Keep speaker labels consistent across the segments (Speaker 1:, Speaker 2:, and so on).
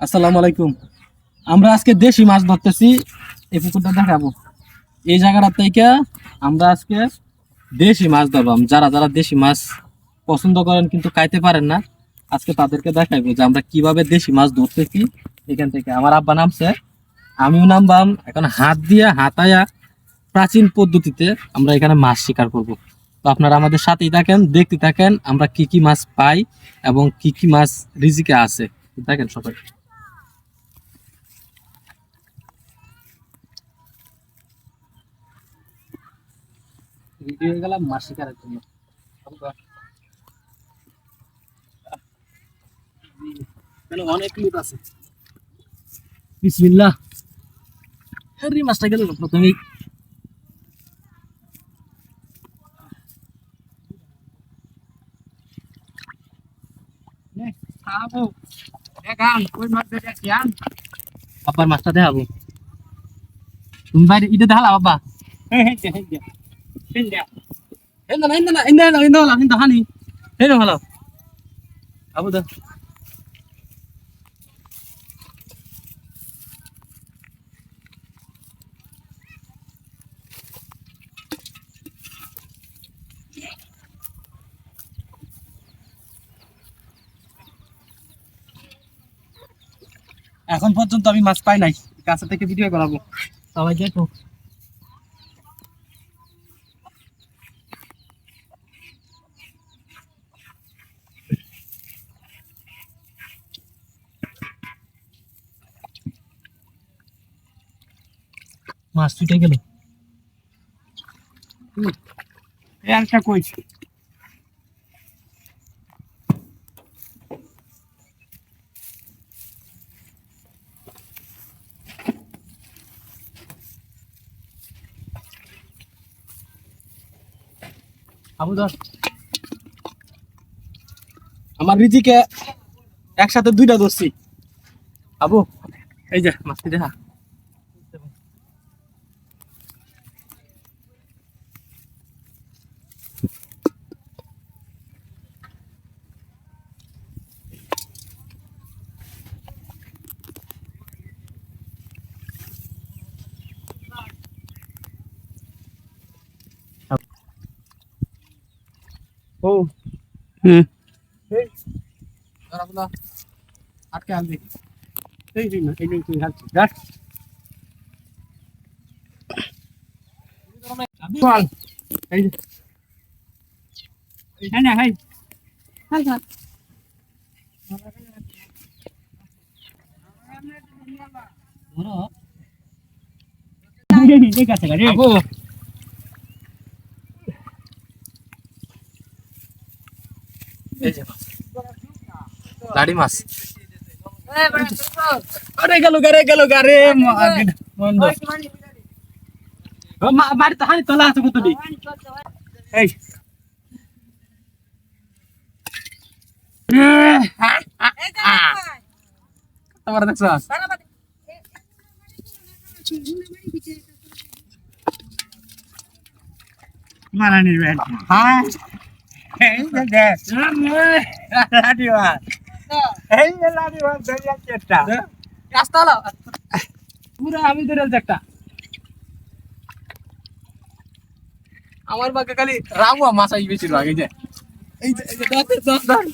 Speaker 1: আসসালামু আলাইকুম। আমরা আজকে দেশি মাছ ধরতেছি। এই পুকুরটা দেখাবো। এই জায়গাটা থেকে আমরা আজকে দেশি মাছ ধরবাম। যারা যারা দেশি মাছ পছন্দ করেন কিন্তু খাইতে পারেন না, আজকে তাদেরকে দেখাবো যে আমরা কিভাবে দেশি মাছ ধরতেছি। এখান থেকে আমার আব্বা নামছে, আমিও নামবাম। এখন হাত দিয়ে হাতায়া প্রাচীন পদ্ধতিতে আমরা এখানে মাছ শিকার করব। তো আপনারা আমাদের সাথেই থাকেন, দেখতে থাকেন আমরা কি কি মাছ পাই এবং কি কি মাছ রিজিকে আছে। দেখেন সবাই। রেডি হয়ে গেলাম মাছ শিকারের জন্য। এখানে অনেক লোক আছে। বিসমিল্লাহ। আরে মাছটা গেল প্রথমেই। আব্বার মাছটা দেখাবো। তুমি বাইরে এটা দেখালা বাবা। না না না ইন্দা না ইন্দা হলা ইন্দা হানি। এই না হলা আবু দা। এখন পর্যন্ত আমি মাছ পাই নাই, কাছে থেকে ভিডিও করাবো সবাই দেখো। মাছ ছুটে গেল। একটা কই আবু ধর। আমার রিজিকে একসাথে দুইটা ধরছি। আবু এই যে মাছটি দেখা। ও হুম এই ধরা আটকে আনবি। এই যে না এই যে তুই হালছি দেখ। চল এই যে হ্যাঁ না হাই হাল হাল। ধরো ঠিক আছে গাড়ি আবু। এই যে মাছ দাড়ি মাছ। আরে গেল গারে বন্ধ। বাড়ি তো হানি তোলা আছে কতটি। এই তোমার দেখছো মারানির ব্যাট। হ্যাঁ এই যে দেখ লাডিওয়া এই যে লাডিওয়া দরিয়া চেষ্টা রাস্তা হলো পুরো আমি ধরে একটা। আমার বাগে খালি রামুয়া মাছ আসবে বেশিরভাগ। এই যে এই যে ধর।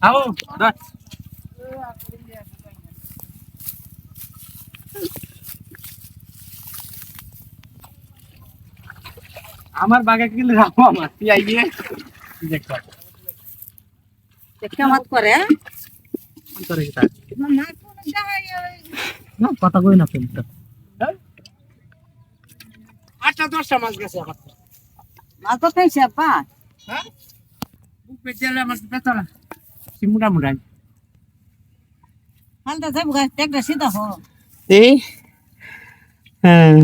Speaker 1: আও ধর। আমার বাগে কিন্তু রামুয়া মাছ তুই আইয়ে দেখ
Speaker 2: একটা মাত করে
Speaker 1: কোন তোরে কিটা
Speaker 2: না
Speaker 1: না কথা কই না তুমি।
Speaker 3: আটটা 10টা মাছ গেছে আমার।
Speaker 2: মাছ তো খাইছে আপা
Speaker 3: হ্যাঁ বুক পেছালে আমার পেছালা সিমুড়া মুড়াই
Speaker 2: হালটা যাবো গাছ একটা সিধা হো
Speaker 3: এই হ্যাঁ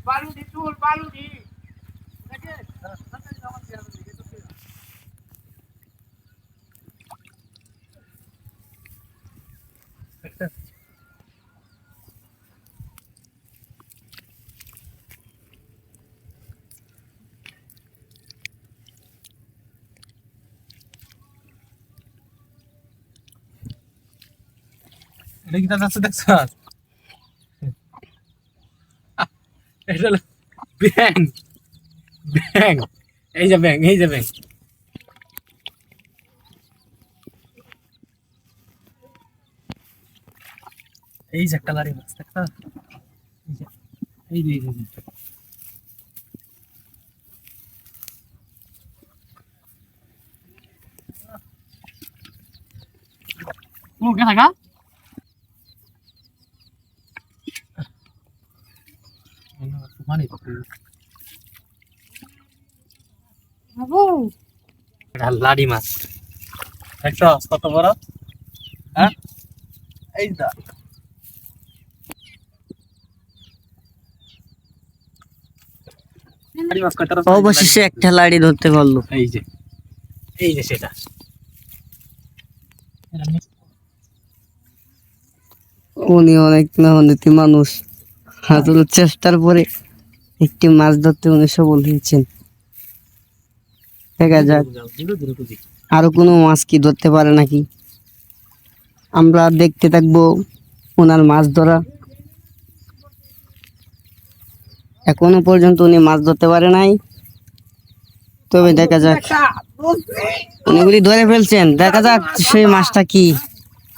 Speaker 3: বালুডি চুল বালুডি
Speaker 1: এটা কি যাচ্ছে দেখছ?
Speaker 3: এটা হলো ব্যাং ব্যাং এই যে ব্যাং এই যে ব্যাং এই যে একটা লাড়ি মাছ দেখছ? এই যে এই যে এই যে ও কে থাকা মানে
Speaker 2: বাবু
Speaker 3: এটা লাড়ি মাছ দেখছ কত বড় হ্যাঁ এই দা লাড়ি মাছ কয়টা
Speaker 4: অবশেষে একটা লাড়ি ধরতে পারলো।
Speaker 3: এই যে সেটা
Speaker 4: উনি অনেক মেহনতি মানুষ, হাজারো চেষ্টার পরে একটি মাছ ধরতে উনি সফল হয়েছেন। দেখা যাক আরো কোনো মাছ কি ধরতে পারে নাকি। আমরা দেখতে থাকবো ওনার মাছ ধরা। এখনো পর্যন্ত উনি মাছ ধরতে পারে নাই, তবে দেখা যাক উনিগুলি ধরে ফেলছেন। দেখা যাক সেই মাছটা কি।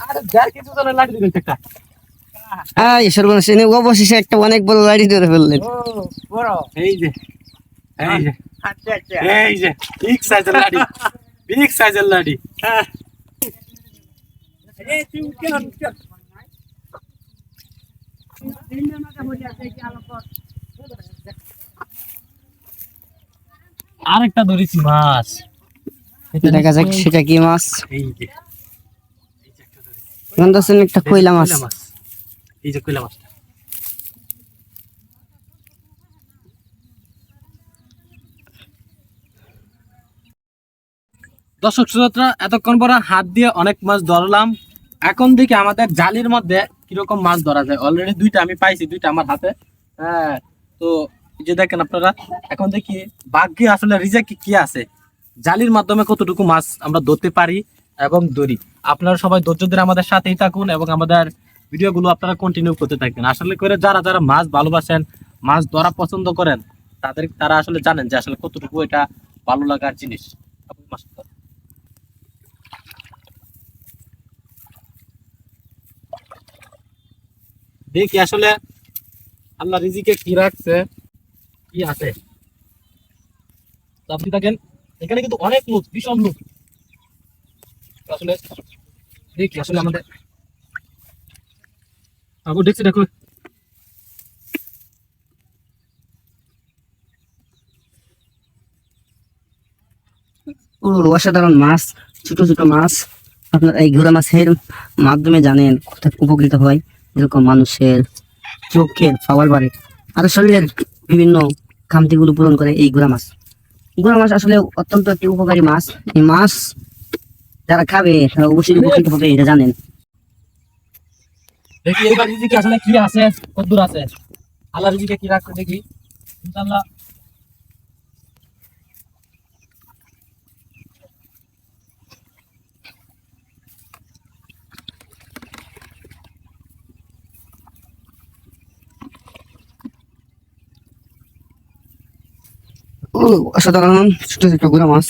Speaker 3: আরে যার কিছু তো লাড়ি দিবেন একটা
Speaker 4: সর্বনাশ, ইনি অবশেষে একটা অনেক বড় লাড়ি ধরে ফেললেন।
Speaker 3: ও বড় এই যে আচ্ছা আচ্ছা এই যে বিগ সাইজের লাড়ি বিগ সাইজের লাড়ি এই তুই উঠে উঠে আরেকটা ধরেছি মাছ
Speaker 4: দেখা যাক সেটা কি মাছ।
Speaker 3: এই যে
Speaker 4: মনে হচ্ছে একটা কইলা মাছ।
Speaker 3: এই যে কইলা মাছটা
Speaker 1: দর্শক শ্রোতা, এতক্ষণ পরে হাত দিয়ে অনেক মাছ ধরলাম। এখন দেখি আমাদের জালির মধ্যে কিরকম মাছ ধরা যায়। অলরেডি দুইটা আমি পাইছি, দুইটা আমার হাতে। হ্যাঁ, তো এই যে দেখেন আপনারা, এখন দেখি ভাগ্যে আসলে রিজেক্ট কি আছে, জালির মাধ্যমে কতটুকু মাছ আমরা ধরতে পারি এবং ধরি। আপনারা সবাই ধৈর্য ধরে আমাদের সাথেই থাকুন এবং আমাদের ভিডিওগুলো আপনারা কন্টিনিউ করতে থাকবেন। আসলে করে যারা যারা মাছ ভালোবাসেন, মাছ ধরা পছন্দ করেন, তারা আসলে জানেন যে আসলে কতটুকু এটা ভালো লাগার জিনিস। আপনি মাছ ধরেন। দেখি আসলে আল্লাহ রিজিকে কি রাখছে, কি আছে। তো আপনি দেখেন এখানে কিন্তু অনেক লোক, ভীষণ লোক। আসলে দেখি আসলে আমাদের আবু দেখছি, দেখো
Speaker 4: অসাধারণ মাছ, ছোট ছোট মাছ। আপনার এই ঘোড়া মাছের মাধ্যমে জানেন কত উপকৃত হয়। এরকম মানুষের চোখের পাওয়ার বাড়ে, আর শরীরের বিভিন্ন খামতিগুলো পূরণ করে এই ঘোড়া মাছ। ঘোড়া মাছ আসলে অত্যন্ত একটি উপকারী মাছ। এই মাছ যারা খাবে তারা অবশ্যই উপকৃত হবে, এটা জানেন।
Speaker 1: দেখি এইবার রিজিকে আসলে কি আছে, কতদূর আছে, আল্লাহ রিজিকে কি রাখছে দেখি ইনশাআল্লাহ।
Speaker 4: অসাধারণ ছোট ছোট ঘোড়া মাছ,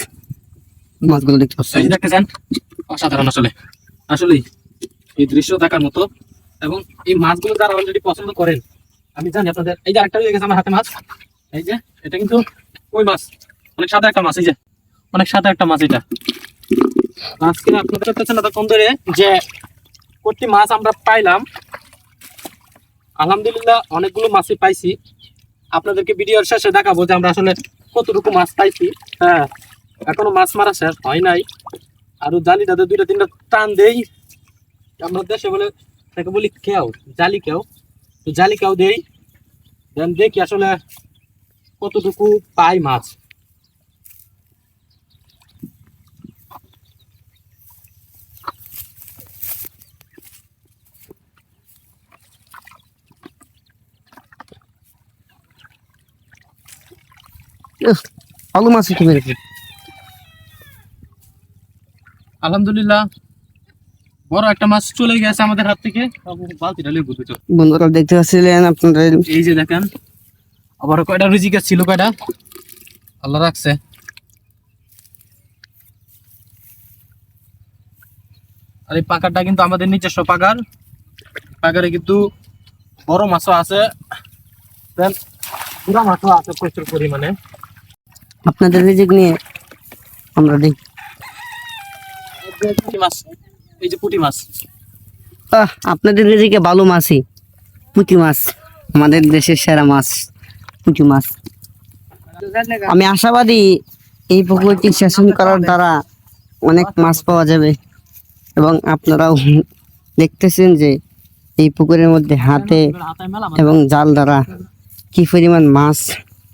Speaker 4: মাছগুলো দেখতে পাচ্ছেন।
Speaker 1: এই যে দেখতেছেন, অসাধারণ আসলে। আসলেই এই দৃশ্য দেখার মতো। এবং এই মাছগুলো যারা অলরেডি পছন্দ করেন, আমি জানি আপনাদের। এই যে আরেকটা রয়ে গেছে আমার হাতে মাছ, এই যে এটা কিন্তু কই মাছ, অনেক সাদা একটা মাছ। এই যে অনেক সাদা একটা মাছ। এটা আজকে আপনাদের কাছে কম ধরে যে কটি মাছ আমরা পাইলাম, আলহামদুলিল্লাহ অনেকগুলো মাছই পাইছি। আপনাদেরকে ভিডিওর শেষে দেখাবো যে আমরা আসলে কতটুকু মাছ পাইছি। হ্যাঁ, এখনো মাছ মারা শেষ হয় নাই। আর জালিটাতে দুইটা তিনটা টান দেই, আমরা দেশে বলে তাকে বলি কেউ জালি, কেউ তো জালি কেউ দেই, দেন দেখি আসলে কতটুকু পাই মাছ।
Speaker 4: ভালো মাছ উঠে মেরেছে।
Speaker 1: আলহামদুলিল্লাহ বড় একটা মাছ চলে গেছে আমাদের হাত থেকে। বালতিটা লেবু দুটো
Speaker 4: বন্ধুরা দেখতে পাচ্ছিলেন আপনারা,
Speaker 1: এই যে দেখেন, আবার কয়টা রুজি গাছ ছিল, কয়টা আল্লাহ রাখছে। আর এই পাকারটা কিন্তু আমাদের নিজস্ব পাকার, পাকারে কিন্তু বড় মাছও আছে, দেন বুড়া মাছও আছে প্রচুর পরিমাণে।
Speaker 4: আপনাদের রিজিক নিয়ে আমরা দেখি।
Speaker 1: পুঁটি মাছ, এই যে পুঁটি মাছ,
Speaker 4: আপনাদের রিজিকে ভালো মাছই, পুঁটি মাছ, আমাদের দেশের সেরা মাছ পুঁটি মাছ। আমি আশাবাদী এই পুকুরটি সেচন করার দ্বারা অনেক মাছ পাওয়া যাবে, এবং আপনারাও দেখতেছেন যে এই পুকুরের মধ্যে হাতে
Speaker 1: হাতায় মেলা মাছ।
Speaker 4: এবং জাল দ্বারা কি পরিমাণ মাছ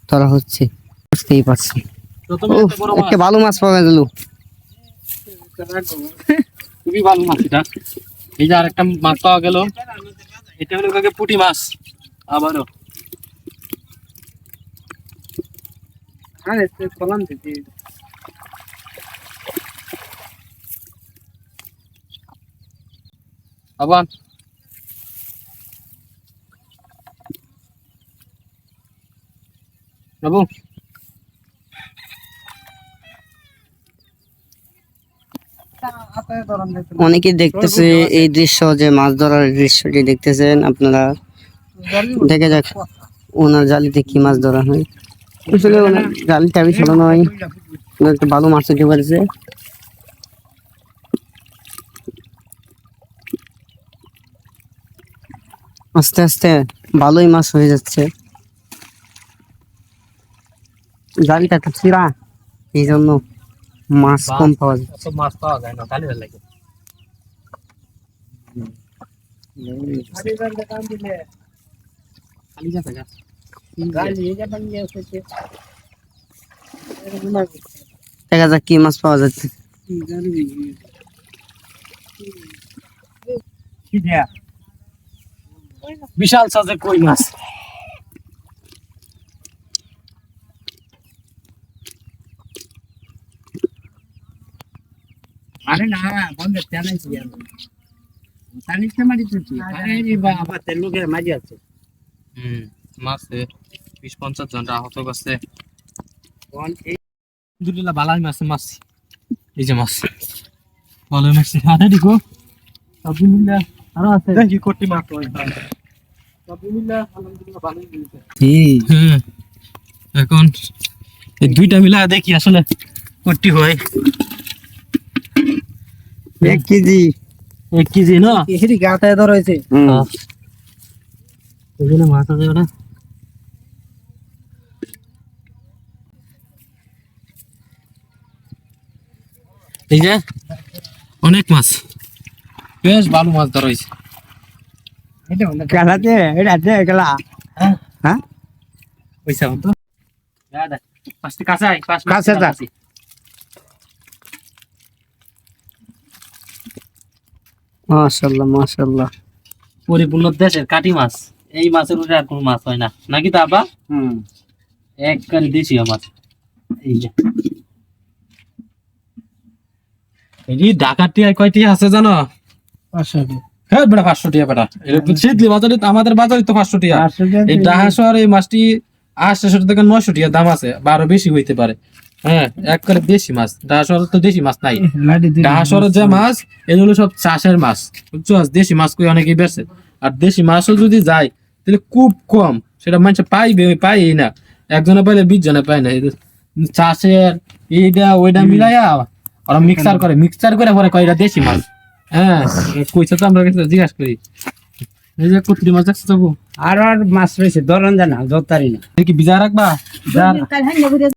Speaker 4: ধরা হচ্ছে বুঝতেই পারছি।
Speaker 1: প্রথমে
Speaker 4: ও,
Speaker 1: একটা বড় মাছ,
Speaker 4: একটা ভালো মাছ পাওয়া গেল।
Speaker 1: খুবই ভালো মাছ এটা। এই যে আরেকটা মাছ পাওয়া গেল, এটা হলো কাকে পুঁটি মাছ। আবারও আবার বাবু
Speaker 4: অনেকে দেখতেছে এই দৃশ্য, যে মাছ ধরার দৃশ্যটি দেখতেছেন আপনারা। দেখে যাক ওনার জালিতে কি মাছ ধরা হয়। আসলে ওনার জালিটা আমি ছোট নয়, একটা ভালো মাছ উঠে পারছে। আস্তে আস্তে ভালোই মাছ হয়ে যাচ্ছে। জালিটা তো ছিঁড়া, এই জন্য মাছ কম পাওয়া যায়।
Speaker 1: অত মাছ পাওয়া যায় না, খালি লাগে। খালি যাবে গা।
Speaker 4: দেখা যাক কি মাছ পাওয়া যাচ্ছে।
Speaker 1: বিশাল সাইজের কই মাছ।
Speaker 3: আরে না বন্ধ চ্যালেঞ্জ ইয়ার তানিতে মারি তুই আরে বাবা তে লোকের মাঝে আছে
Speaker 1: মাছে 20-50 জন আহত গেছে। আলহামদুলিল্লাহ ভালোই মাছ, মাছ এই যে মাছ ভালোই মাছ। আরে দিকো সব মিলে আরো আছে, দেখি কোটি মাছ হয় সব মিলে। আলহামদুলিল্লাহ ভালোই মিলছে। হ্যাঁ, এখন এই দুইটা মিলা দেখি আসলে কোটি হয়।
Speaker 4: 1 কেজি
Speaker 1: 1 কেজি না,
Speaker 4: এসি গাতায় ধর হয়েছে।
Speaker 1: এখানে মাছ আছে ওটা। এই যে অনেক মাছ, বেশ ভালো মাছ ধরা হয়েছে।
Speaker 4: খেলাতে এটা খেলা। হ্যাঁ
Speaker 1: পয়সা তো দাদা পাঁচটি কাঁচাই, পাঁচ
Speaker 4: কাঁচা যা। মাশাআল্লাহ মাশাআল্লাহ,
Speaker 1: পরিপূর্ণ দেশের কাটি মাছ। এই মাছের উপরে আর কোনো মাছ হয় না, নাকি তা আপা? একবারে দেশীয় মাছ। এই যে এই যে ঢাকার টিয়ায় কয়টি আছে জানো?
Speaker 3: 500
Speaker 1: হ্যাঁ বেটা 500 টিয়া বেটা। শীতলি বাজারে, আমাদের বাজারে তো 500 টিয়া। এই ঢাকা শহরে এই মাছটি 800 থেকে 900 টিয়া দাম আছে, বা আরো বেশি হইতে পারে। হ্যাঁ একবারে দেশি মাছ। ঢাকা শহরে তো দেশি মাছ নাই। ঢাকা শহরে যে মাছ এগুলো সব চাষের মাছ, বুঝছো? দেশি মাছ কই অনেকেই বেচে। আর দেশি মাছও যদি যায় তাহলে খুব কম, সেটা মানুষ পাই না। একজনে পাইলে 20 জনে পায় না। চাষের এইটা ওইটা মিলাইয়া ওরা মিক্সার করে পরে কয় এটা দেশি মাছ। হ্যাঁ কইছে তো আমরা জিজ্ঞাসা করি। এই যে কুত্রি মাছ দেখছো তবু
Speaker 3: আর মাছ রয়েছে ধরন জানা যতারি না
Speaker 1: দেখি ভিজা রাখবা।